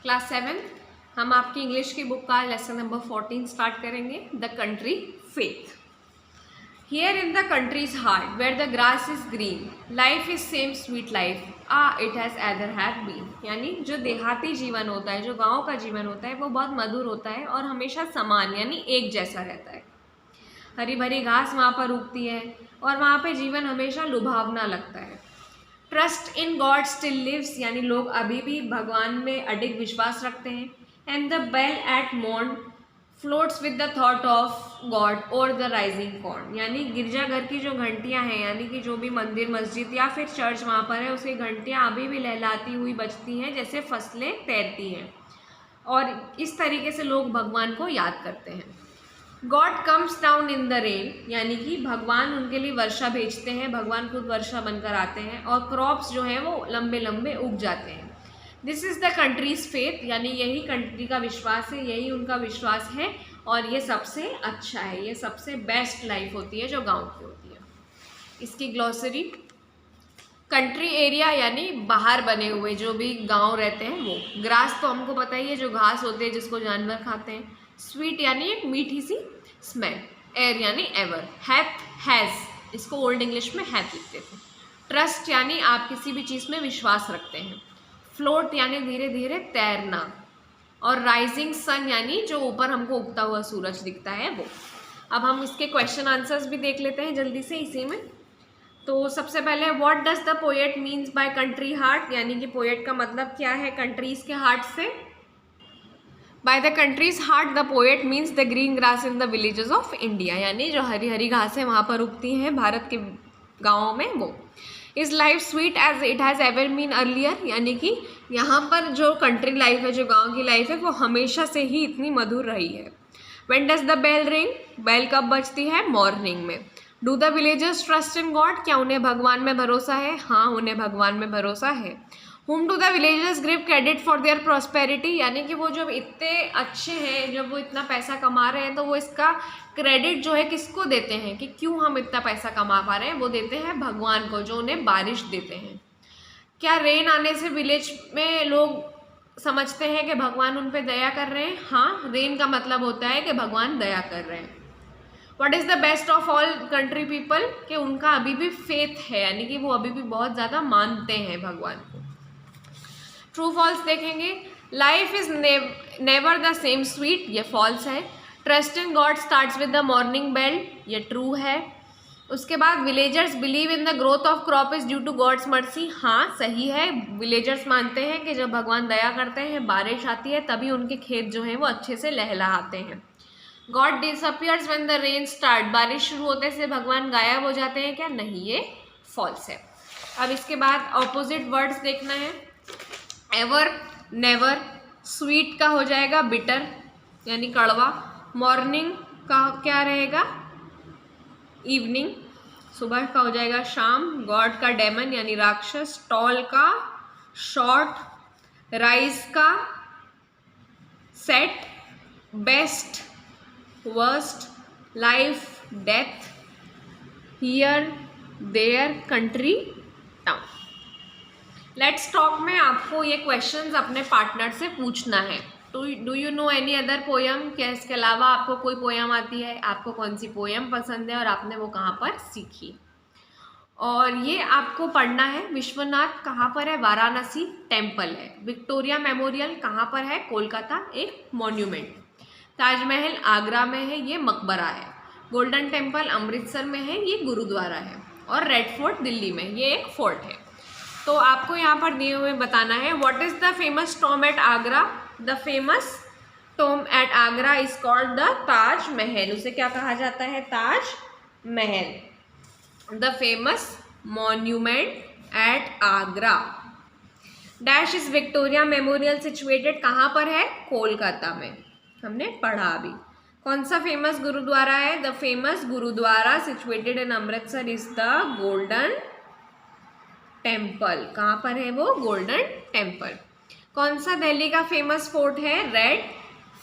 Class 7 हम आपकी English की बुक का लेसन नंबर 14 स्टार्ट करेंगे। The country faith. Here in the countries heart where the grass is green life is same sweet life it has either had been. यानी जो देहाती जीवन होता है, जो गाँव का जीवन होता है, वो बहुत मधुर होता है और हमेशा समान यानी एक जैसा रहता है। हरी भरी घास वहाँ पर उगती है और वहाँ पे जीवन हमेशा लुभावना लगता है। Trust in God still lives, यानी लोग अभी भी भगवान में अडिग विश्वास रखते हैं। And the bell at morn floats with the thought of God और द राइजिंग कॉर्न, यानी गिरजाघर की जो घंटियां हैं, यानी कि जो भी मंदिर मस्जिद या फिर चर्च वहाँ पर है, उसकी घंटियां अभी भी लहलाती हुई बजती हैं जैसे फसलें तैरती हैं। और इस तरीके से लोग भगवान को याद करते हैं। God comes down in the rain, यानी कि भगवान उनके लिए वर्षा भेजते हैं, भगवान खुद वर्षा बनकर आते हैं और क्रॉप्स जो हैं वो लंबे लंबे उग जाते हैं। This is the countries faith, यानी यही कंट्री का विश्वास है, यही उनका विश्वास है और ये सबसे अच्छा है, ये सबसे बेस्ट लाइफ होती है जो गाँव की होती है। इसकी ग्लॉसरी, कंट्री एरिया यानी बाहर बने हुए जो भी गांव रहते हैं वो। ग्रास तो हमको पता ही है, जो घास होते हैं जिसको जानवर खाते हैं। स्वीट यानी एक मीठी सी स्मेल। एयर यानी एवर। हैथ हैज़, इसको ओल्ड इंग्लिश में हैथ लिखते थे। ट्रस्ट यानी आप किसी भी चीज़ में विश्वास रखते हैं। फ्लोट यानी धीरे धीरे तैरना। और राइजिंग सन यानी जो ऊपर हमको उगता हुआ सूरज दिखता है वो। अब हम इसके क्वेश्चन आंसर्स भी देख लेते हैं जल्दी से इसी में। तो सबसे पहले what does the poet means by country heart, यानी कि पोएट का मतलब क्या है कंट्रीज के हार्ट से। By the countries heart the poet means the green grass in the villages of India, यानी जो हरी हरी घासें वहाँ पर उगती हैं भारत के गाँवों में वो। Is life sweet as it has ever been earlier, यानी कि यहाँ पर जो कंट्री लाइफ है, जो गाँव की लाइफ है, वो हमेशा से ही इतनी मधुर रही है। When does the bell ring, bell कब बजती है? मॉर्निंग में। Do the villagers trust in God, क्या उन्हें भगवान में भरोसा है? हाँ, उन्हें भगवान में भरोसा है। Whom do the villagers give credit for their prosperity, यानी कि वो जब इतने अच्छे हैं, जब वो इतना पैसा कमा रहे हैं, तो वो इसका क्रेडिट जो है किसको देते हैं कि क्यों हम इतना पैसा कमा पा रहे हैं? वो देते हैं भगवान को, जो उन्हें बारिश देते हैं। क्या रेन आने से विलेज में लोग समझते हैं कि भगवान उन पर दया कर रहे हैं? हाँ, रेन का मतलब होता है कि भगवान दया कर रहे हैं। What is the best of all country people, कि उनका अभी भी फेथ है, यानी कि वो अभी भी बहुत ज़्यादा मानते हैं भगवान को। ट्रू फॉल्स देखेंगे। Life is never the same sweet, ये फॉल्स है। Trust in God starts with the morning bell, ये ट्रू है। उसके बाद villagers believe in the growth of crop is due to God's mercy, हाँ सही है। विलेजर्स मानते हैं कि जब भगवान दया करते हैं, बारिश आती है, तभी उनके खेत जो हैं वो अच्छे से लहलहाते हैं। God disappears when the rain start, बारिश शुरू होते से भगवान गायब हो जाते हैं क्या? नहीं, ये फॉल्स है। अब इसके बाद ऑपोजिट वर्ड्स देखना है। Ever, never. स्वीट का हो जाएगा बिटर यानी कड़वा। मॉर्निंग का क्या रहेगा? इवनिंग। सुबह का हो जाएगा शाम। गॉड का डेमन यानी राक्षस। टॉल का शॉर्ट। राइज का set. Best worst. Life death. Here their country town. Let's talk में आपको ये क्वेश्चंस अपने पार्टनर से पूछना है। Do you know any other poem, क्या इसके अलावा आपको कोई पोएम आती है? आपको कौन सी पोएम पसंद है और आपने वो कहाँ पर सीखी? और ये आपको पढ़ना है। विश्वनाथ कहाँ पर है? वाराणसी टेम्पल है। विक्टोरिया मेमोरियल कहाँ पर है? कोलकाता, एक मॉन्यूमेंट। ताजमहल आगरा में है, ये मकबरा है। गोल्डन टेम्पल अमृतसर में है, ये गुरुद्वारा है। और रेड फोर्ट दिल्ली में, ये एक फोर्ट है। तो आपको यहाँ पर दिए हुए बताना है। What is the famous tomb at Agra? The famous tomb at Agra is called the Taj Mahal, उसे क्या कहा जाता है? Taj Mahal. The famous monument at Agra. Dash is Victoria Memorial situated, कहाँ पर है? कोलकाता में, हमने पढ़ा अभी। कौन सा फेमस गुरुद्वारा है? The famous gurdwara situated in Amritsar is the Golden Temple. कहाँ पर है वो? Golden Temple. कौन सा दिल्ली का फेमस फोर्ट है? Red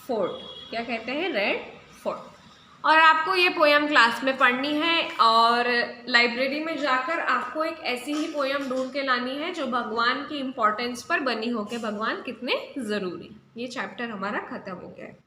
Fort. क्या कहते हैं? Red Fort. और आपको ये पोयम क्लास में पढ़नी है और लाइब्रेरी में जाकर आपको एक ऐसी ही पोयम ढूंढ के लानी है जो भगवान की इम्पोर्टेंस पर बनी हो कि भगवान कितने ज़रूरी। ये चैप्टर हमारा ख़त्म हो गया है।